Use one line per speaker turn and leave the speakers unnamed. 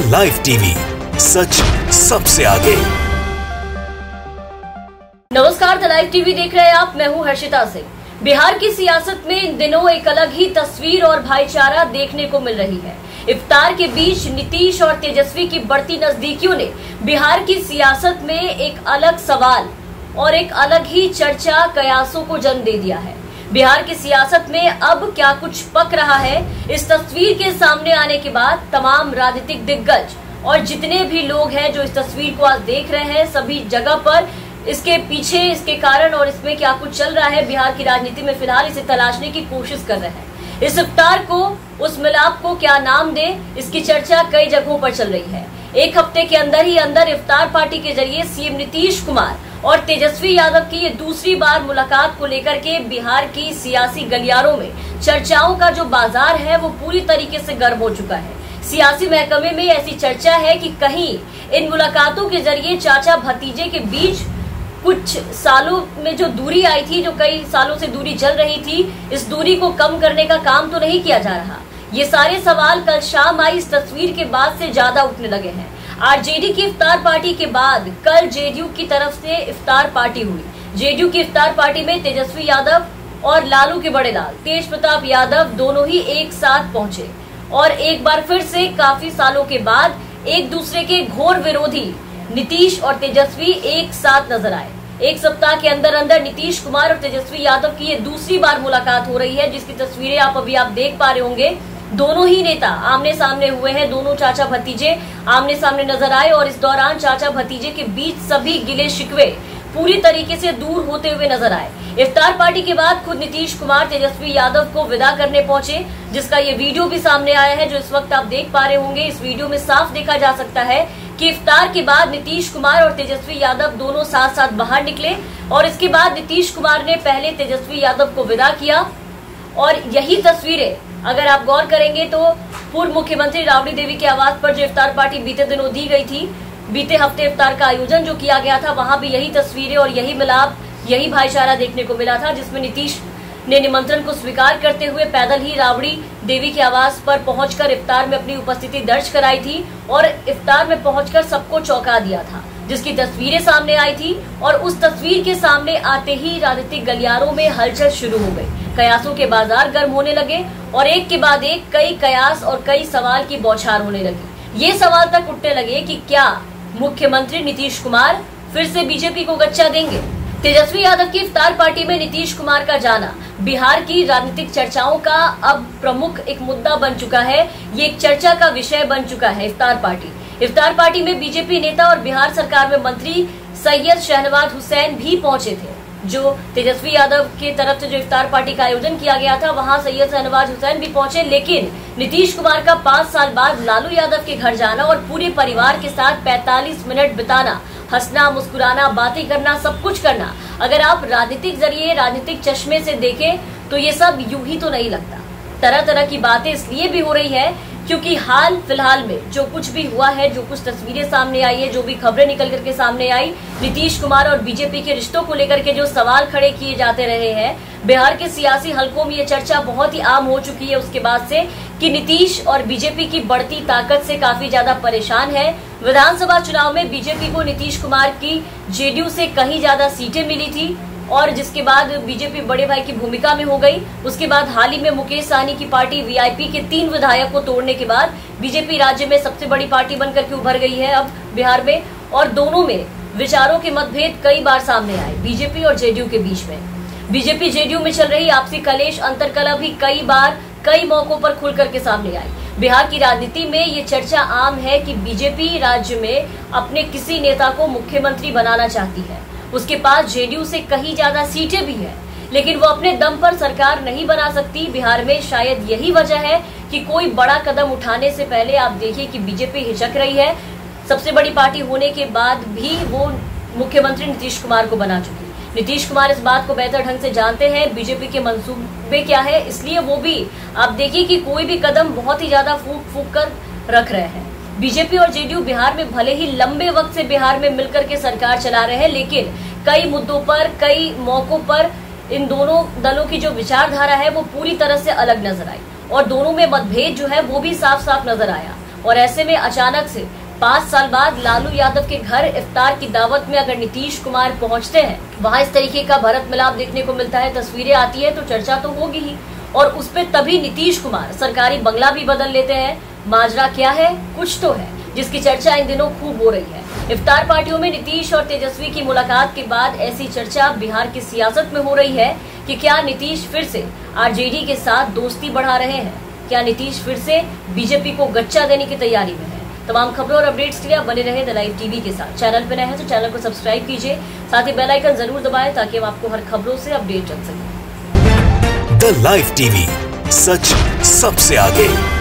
The live TV, सच सबसे आगे।
नमस्कार, द लाइव टीवी देख रहे हैं आप। मैं हूं हर्षिता सिंह। बिहार की सियासत में इन दिनों एक अलग ही तस्वीर और भाईचारा देखने को मिल रही है। इफ्तार के बीच नीतीश और तेजस्वी की बढ़ती नजदीकियों ने बिहार की सियासत में एक अलग सवाल और एक अलग ही चर्चा कयासों को जन्म दे दिया है। बिहार की सियासत में अब क्या कुछ पक रहा है, इस तस्वीर के सामने आने के बाद तमाम राजनीतिक दिग्गज और जितने भी लोग हैं जो इस तस्वीर को आज देख रहे हैं, सभी जगह पर इसके पीछे, इसके कारण और इसमें क्या कुछ चल रहा है बिहार की राजनीति में, फिलहाल इसे तलाशने की कोशिश कर रहे हैं। इस इफ्तार को, उस मिलाप को क्या नाम दे, इसकी चर्चा कई जगहों पर चल रही है। एक हफ्ते के अंदर ही अंदर इफ्तार पार्टी के जरिए सीएम नीतीश कुमार और तेजस्वी यादव की ये दूसरी बार मुलाकात को लेकर के बिहार की सियासी गलियारों में चर्चाओं का जो बाजार है वो पूरी तरीके से गर्म हो चुका है। सियासी महकमे में ऐसी चर्चा है कि कहीं इन मुलाकातों के जरिए चाचा भतीजे के बीच कुछ सालों में जो दूरी आई थी, जो कई सालों से दूरी चल रही थी, इस दूरी को कम करने का काम तो नहीं किया जा रहा। ये सारे सवाल कल शाम आई इस तस्वीर के बाद से ज्यादा उठने लगे हैं। आरजेडी की इफ्तार पार्टी के बाद कल जेडीयू की तरफ से इफ्तार पार्टी हुई। जेडीयू की इफ्तार पार्टी में तेजस्वी यादव और लालू के बड़े लाल तेज प्रताप यादव दोनों ही एक साथ पहुंचे और एक बार फिर से काफी सालों के बाद एक दूसरे के घोर विरोधी नीतीश और तेजस्वी एक साथ नजर आए। एक सप्ताह के अंदर अंदर नीतीश कुमार और तेजस्वी यादव की ये दूसरी बार मुलाकात हो रही है, जिसकी तस्वीरें आप देख पा रहे होंगे। दोनों ही नेता आमने सामने हुए हैं, दोनों चाचा भतीजे आमने सामने नजर आए और इस दौरान चाचा भतीजे के बीच सभी गिले शिकवे पूरी तरीके से दूर होते हुए नजर आए। इफ्तार पार्टी के बाद खुद नीतीश कुमार तेजस्वी यादव को विदा करने पहुंचे, जिसका ये वीडियो भी सामने आया है जो इस वक्त आप देख पा रहे होंगे। इस वीडियो में साफ देखा जा सकता है कि इफ्तार के बाद नीतीश कुमार और तेजस्वी यादव दोनों साथ साथ बाहर निकले और इसके बाद नीतीश कुमार ने पहले तेजस्वी यादव को विदा किया। और यही तस्वीरें अगर आप गौर करेंगे तो पूर्व मुख्यमंत्री राबड़ी देवी के आवास पर जो इफ्तार पार्टी बीते दिनों दी गई थी, बीते हफ्ते इफ्तार का आयोजन जो किया गया था, वहां भी यही तस्वीरें और यही मिलाप, यही भाईचारा देखने को मिला था, जिसमें नीतीश ने निमंत्रण को स्वीकार करते हुए पैदल ही राबड़ी देवी के आवास पर पहुंचकर इफ्तार में अपनी उपस्थिति दर्ज कराई थी और इफ्तार में पहुंचकर सबको चौंका दिया था, जिसकी तस्वीरें सामने आई थी। और उस तस्वीर के सामने आते ही राजनीतिक गलियारों में हलचल शुरू हो गई, कयासों के बाजार गर्म होने लगे और एक के बाद एक कई कयास और कई सवाल की बौछार होने लगी। ये सवाल तक उठने लगे कि क्या मुख्यमंत्री नीतीश कुमार फिर से बीजेपी को गच्चा देंगे। तेजस्वी यादव की इफ्तार पार्टी में नीतीश कुमार का जाना बिहार की राजनीतिक चर्चाओं का अब प्रमुख एक मुद्दा बन चुका है। ये एक चर्चा का विषय बन चुका है। इफ्तार पार्टी में बीजेपी नेता और बिहार सरकार में मंत्री सैयद शहनवाज हुसैन भी पहुंचे थे। जो तेजस्वी यादव की तरफ से जो इफ्तार पार्टी का आयोजन किया गया था, वहां सैयद शहनवाज हुसैन भी पहुंचे, लेकिन नीतीश कुमार का 5 साल बाद लालू यादव के घर जाना और पूरे परिवार के साथ 45 मिनट बिताना, हंसना, मुस्कुराना, बातें करना, सब कुछ करना, अगर आप राजनीतिक जरिए, राजनीतिक चश्मे से देखें तो ये सब यूं ही तो नहीं लगता। तरह तरह की बातें इसलिए भी हो रही है क्योंकि हाल फिलहाल में जो कुछ भी हुआ है, जो कुछ तस्वीरें सामने आई है, जो भी खबरें निकल करके सामने आई, नीतीश कुमार और बीजेपी के रिश्तों को लेकर के जो सवाल खड़े किए जाते रहे हैं, बिहार के सियासी हलकों में ये चर्चा बहुत ही आम हो चुकी है उसके बाद से कि नीतीश और बीजेपी की बढ़ती ताकत से काफी ज्यादा परेशान है। विधानसभा चुनाव में बीजेपी को नीतीश कुमार की जेडीयू से कहीं ज्यादा सीटें मिली थी और जिसके बाद बीजेपी बड़े भाई की भूमिका में हो गई। उसके बाद हाल ही में मुकेश सहनी की पार्टी वीआईपी के 3 विधायक को तोड़ने के बाद बीजेपी राज्य में सबसे बड़ी पार्टी बनकर के उभर गई है अब बिहार में, और दोनों में विचारों के मतभेद कई बार सामने आए बीजेपी और जेडीयू के बीच में। बीजेपी जेडीयू में चल रही आपसी कलेश, अंतरकलह भी कई बार कई मौकों पर खुल करके सामने आई। बिहार की राजनीति में ये चर्चा आम है कि बीजेपी राज्य में अपने किसी नेता को मुख्यमंत्री बनाना चाहती है। उसके पास जेडीयू से कहीं ज्यादा सीटें भी है, लेकिन वो अपने दम पर सरकार नहीं बना सकती बिहार में। शायद यही वजह है कि कोई बड़ा कदम उठाने से पहले आप देखिए कि बीजेपी हिचक रही है। सबसे बड़ी पार्टी होने के बाद भी वो मुख्यमंत्री नीतीश कुमार को बना चुकी। नीतीश कुमार इस बात को बेहतर ढंग से जानते हैं बीजेपी के मंसूबे क्या है, इसलिए वो भी आप देखिए कि कोई भी कदम बहुत ही ज्यादा फूक कर रख रहे हैं। बीजेपी और जेडीयू बिहार में भले ही लंबे वक्त से बिहार में मिलकर के सरकार चला रहे हैं, लेकिन कई मुद्दों पर, कई मौकों पर इन दोनों दलों की जो विचारधारा है वो पूरी तरह से अलग नजर आई और दोनों में मतभेद जो है वो भी साफ साफ नजर आया। और ऐसे में अचानक से 5 साल बाद लालू यादव के घर इफ्तार की दावत में अगर नीतीश कुमार पहुंचते हैं, वहां इस तरीके का भरत मिलाप देखने को मिलता है, तस्वीरें आती है, तो चर्चा तो होगी ही। और उस पे तभी नीतीश कुमार सरकारी बंगला भी बदल लेते हैं। माजरा क्या है? कुछ तो है जिसकी चर्चा इन दिनों खूब हो रही है। इफ्तार पार्टियों में नीतीश और तेजस्वी की मुलाकात के बाद ऐसी चर्चा बिहार की सियासत में हो रही है कि क्या नीतीश फिर से आरजेडी के साथ दोस्ती बढ़ा रहे हैं? क्या नीतीश फिर से बीजेपी को गच्चा देने की तैयारी में है? तमाम खबरों और अपडेट्स के लिए आप बने रहे द लाइव टीवी के साथ। चैनल पर नए हैं तो चैनल को सब्सक्राइब कीजिए, साथ ही बेल आइकन जरूर दबाएं ताकि हम आपको हर खबरों से अपडेट कर सकें।
द लाइव टीवी, सच सबसे आगे।